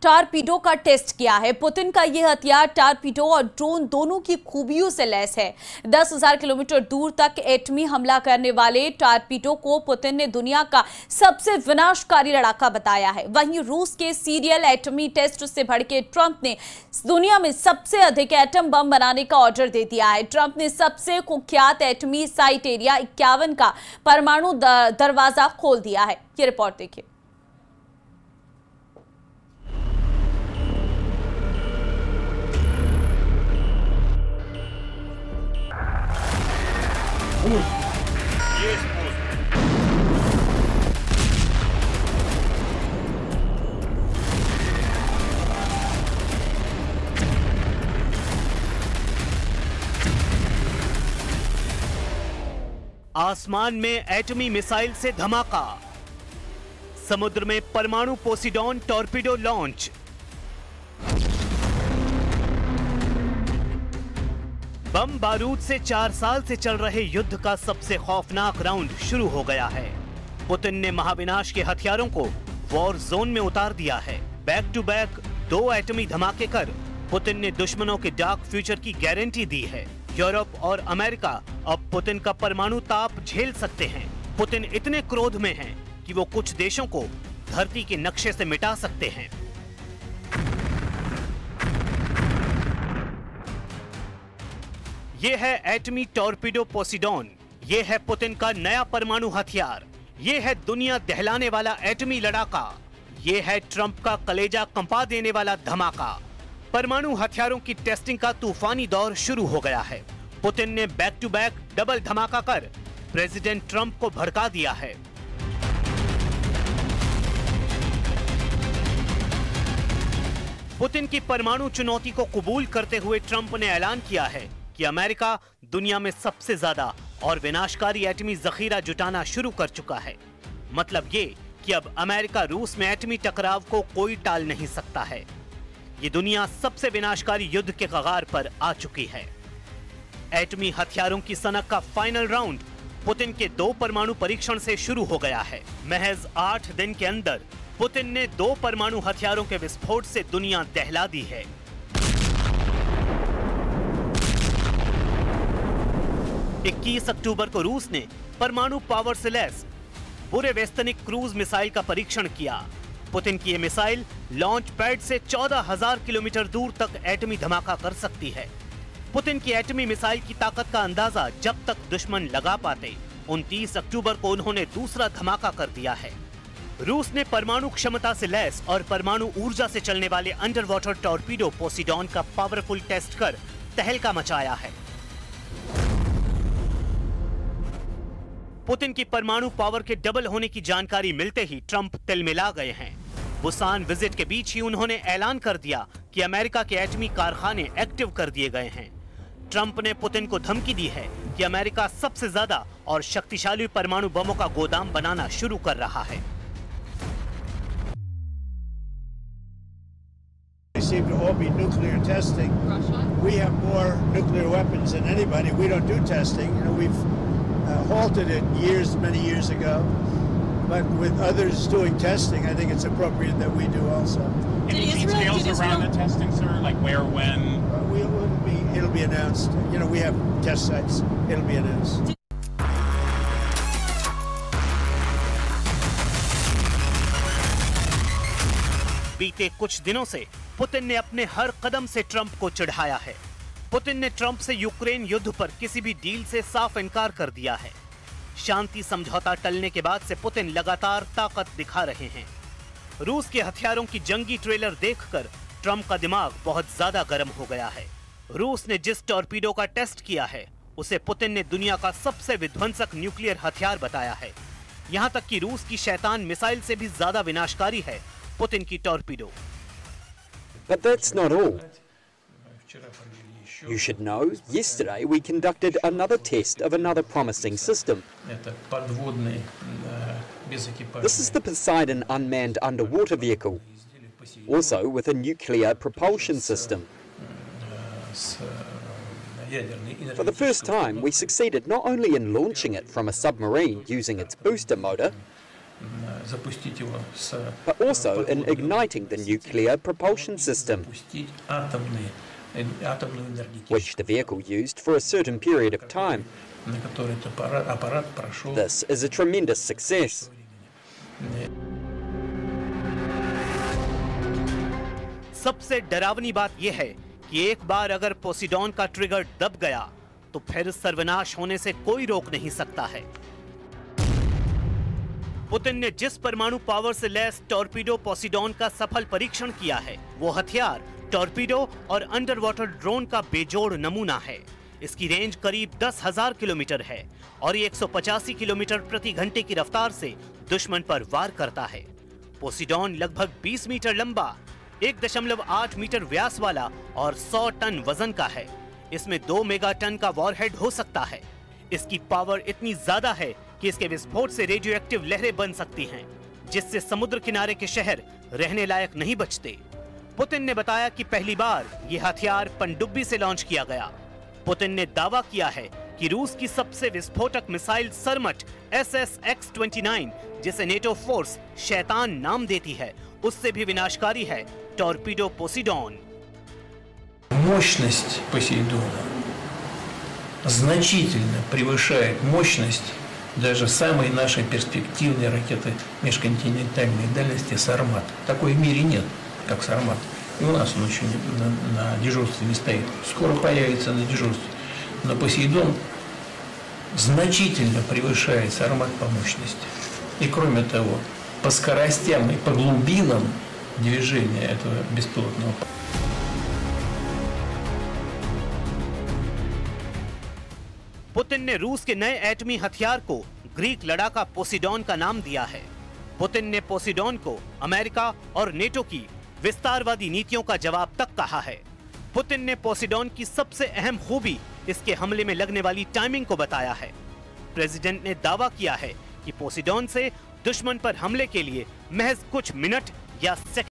Torpedo का test किया है। पुतिन का यह हथियार टॉर्पीडो और ड्रोन दोनों की खूबियों से लैस है। 10,000 किलोमीटर दूर तक एटमी हमला करने वाले टॉर्पीडो को पुतिन ने दुनिया का सबसे विनाशकारी लड़ाका बताया है। वहीं रूस के सीरियल एटमी टेस्ट से भड़के ट्रंप ने दुनिया में सबसे अधिक एटम बम बनाने का ऑर्डर दे दिया है। ट्रंप ने सबसे कुख्यात एटमी साइट एरिया 51 का परमाणु दरवाजा खोल दिया है। ये रिपोर्ट देखिए। आसमान में एटमी मिसाइल से धमाका, समुद्र में परमाणु पोसिडॉन टॉर्पीडो लॉन्च। बम बारूद से 4 साल से चल रहे युद्ध का सबसे खौफनाक राउंड शुरू हो गया है। पुतिन ने महाविनाश के हथियारों को वॉर जोन में उतार दिया है। बैक टू बैक 2 एटमी धमाके कर पुतिन ने दुश्मनों के डार्क फ्यूचर की गारंटी दी है। यूरोप और अमेरिका अब पुतिन का परमाणु ताप झेल सकते हैं। पुतिन इतने क्रोध में हैं कि वो कुछ देशों को धरती के नक्शे से मिटा सकते हैं। ये है एटमी टॉर्पीडो पोसिडॉन। ये है पुतिन का नया परमाणु हथियार। ये है दुनिया दहलाने वाला एटमी लड़ाका। ये है ट्रंप का कलेजा कंपा देने वाला धमाका। परमाणु हथियारों की टेस्टिंग का तूफानी दौर शुरू हो गया है। पुतिन ने बैक टू बैक डबल धमाका कर प्रेसिडेंट ट्रंप को भड़का दिया है। पुतिन की परमाणु चुनौती को कबूल करते हुए ट्रंप ने ऐलान किया है कि अमेरिका दुनिया में सबसे ज्यादा और विनाशकारी एटमी जखीरा जुटाना शुरू कर चुका है। मतलब ये कि अब अमेरिका रूस में एटमी टकराव को कोई टाल नहीं सकता है। ये दुनिया सबसे विनाशकारी युद्ध के कगार पर आ चुकी है। एटमी हथियारों की सनक का फाइनल राउंड पुतिन के 2 परमाणु परीक्षण से शुरू हो गया है। महज 8 दिन के अंदर पुतिन ने 2 परमाणु हथियारों के विस्फोट से दुनिया दहला दी है। अक्टूबर को रूस ने परमाणु पावर से लैस बुरेवेस्तनिक क्रूज मिसाइल का परीक्षण किया। पुतिन की यह मिसाइल लॉन्च पैड से 14,000 किलोमीटर दूर तक एटमी धमाका कर सकती है। पुतिन की एटमी मिसाइल की ताकत का अंदाजा जब तक दुश्मन लगा पाते 29 अक्टूबर को उन्होंने दूसरा धमाका कर दिया है। रूस ने परमाणु क्षमता से लैस और परमाणु ऊर्जा से चलने वाले अंडर वाटर टॉर्पीडो पोसिडॉन का पावरफुल टेस्ट कर तहलका मचाया है। पुतिन की परमाणु पावर के डबल होने की जानकारी मिलते ही ट्रंप तिलमिला गए हैं। बुसान विजिट के बीच ही उन्होंने ऐलान कर दिया कि अमेरिका के एटमी कारखाने एक्टिव कर दिए गए हैं। ट्रंप ने पुतिन को धमकी दी है कि अमेरिका सबसे ज्यादा और शक्तिशाली परमाणु बमों का गोदाम बनाना शुरू कर रहा है। They seem to all be nuclear testing. We have more nuclear weapons than anybody. We don't do testing. You know, we've halted it many years ago. But with others doing testing, I think it's appropriate that we do also. Any details around the testing, sir? Like where, when? It'll be announced. You know, we have test sites. It'll be announced. बीते कुछ दिनों से Putin ने अपने हर कदम से Trump को चिढ़ाया है। पुतिन ने ट्रंप से यूक्रेन युद्ध पर किसी भी डील से साफ इनकार कर दिया है। शांति समझौता टलने के बाद से पुतिन लगातार ताकत दिखा रहे हैं। रूस के हथियारों की जंगी ट्रेलर देखकर ट्रंप का दिमाग बहुत ज्यादा गर्म हो गया है। रूस ने जिस टॉर्पीडो का टेस्ट किया है उसे पुतिन ने दुनिया का सबसे विध्वंसक न्यूक्लियर हथियार बताया है। यहां तक कि रूस की शैतान मिसाइल से भी ज्यादा विनाशकारी है पुतिन की torpedo. But that's not all. You should know, yesterday we conducted another test of another promising system. This is the Poseidon unmanned underwater vehicle, also with a nuclear propulsion system. For the first time, we succeeded not only in launching it from a submarine using its booster motor, запустить его с but also in igniting the nuclear propulsion system, запустить атомную энергетику, which the vehicle used for a certain period of time. на который этот аппарат прошел. This is a tremendous success. सबसे डरावनी बात यह है कि एक बार अगर Poseidon का trigger दब गया तो फिर सर्वनाश होने से कोई रोक नहीं सकता है। पुतिन ने जिस परमाणु पावर से लैस टॉर्पीडो पोसिडॉन का सफल परीक्षण किया है, वो हथियार टॉर्पीडो और अंडर वाटर ड्रोन का बेजोड़ नमूना है। इसकी रेंज करीब 10,000 किलोमीटर है और ये 185 किलोमीटर प्रति घंटे की रफ्तार से दुश्मन पर वार करता है। पोसिडॉन लगभग 20 मीटर लंबा, 1.8 मीटर व्यास वाला और 100 टन वजन का है। इसमें 2 मेगा टन का वॉरहेड हो सकता है। इसकी पावर इतनी ज्यादा है कि इसके विस्फोट से रेडियो एक्टिव लहरें बन सकती हैं, जिससे समुद्र किनारे के शहर रहने लायक नहीं बचते। पुतिन ने बताया कि पहली बार यह हथियार पनडुब्बी से लॉन्च किया गया। पुतिन ने दावा किया है कि रूस की सबसे विस्फोटक मिसाइल सरमट SSX-29, जिसे नेटो फोर्स शैतान नाम देती है, उससे भी विनाशकारी है टॉर्पीडो पोसिडॉन। Мощность Посейдона значительно превышает мощность даже самой нашей перспективной ракеты межконтинентальной дальности «Сармат». Такой в мире нет, как «Сармат». И у нас он еще на дежурстве не стоит. Скоро появится на дежурстве. Но «Посейдон» значительно превышает «Сармат» по мощности. И кроме того, по скоростям и по глубинам движения этого беспилотного. पुतिन ने रूस के नए एटमी हथियार को ग्रीक लड़ाका पोसिडॉन का नाम दिया है। पुतिन ने पोसिडॉन को अमेरिका और नेटो की विस्तारवादी नीतियों का जवाब तक कहा है। पुतिन ने पोसिडॉन की सबसे अहम खूबी इसके हमले में लगने वाली टाइमिंग को बताया है। प्रेसिडेंट ने दावा किया है कि पोसिडॉन से दुश्मन पर हमले के लिए महज कुछ मिनट या सेकंड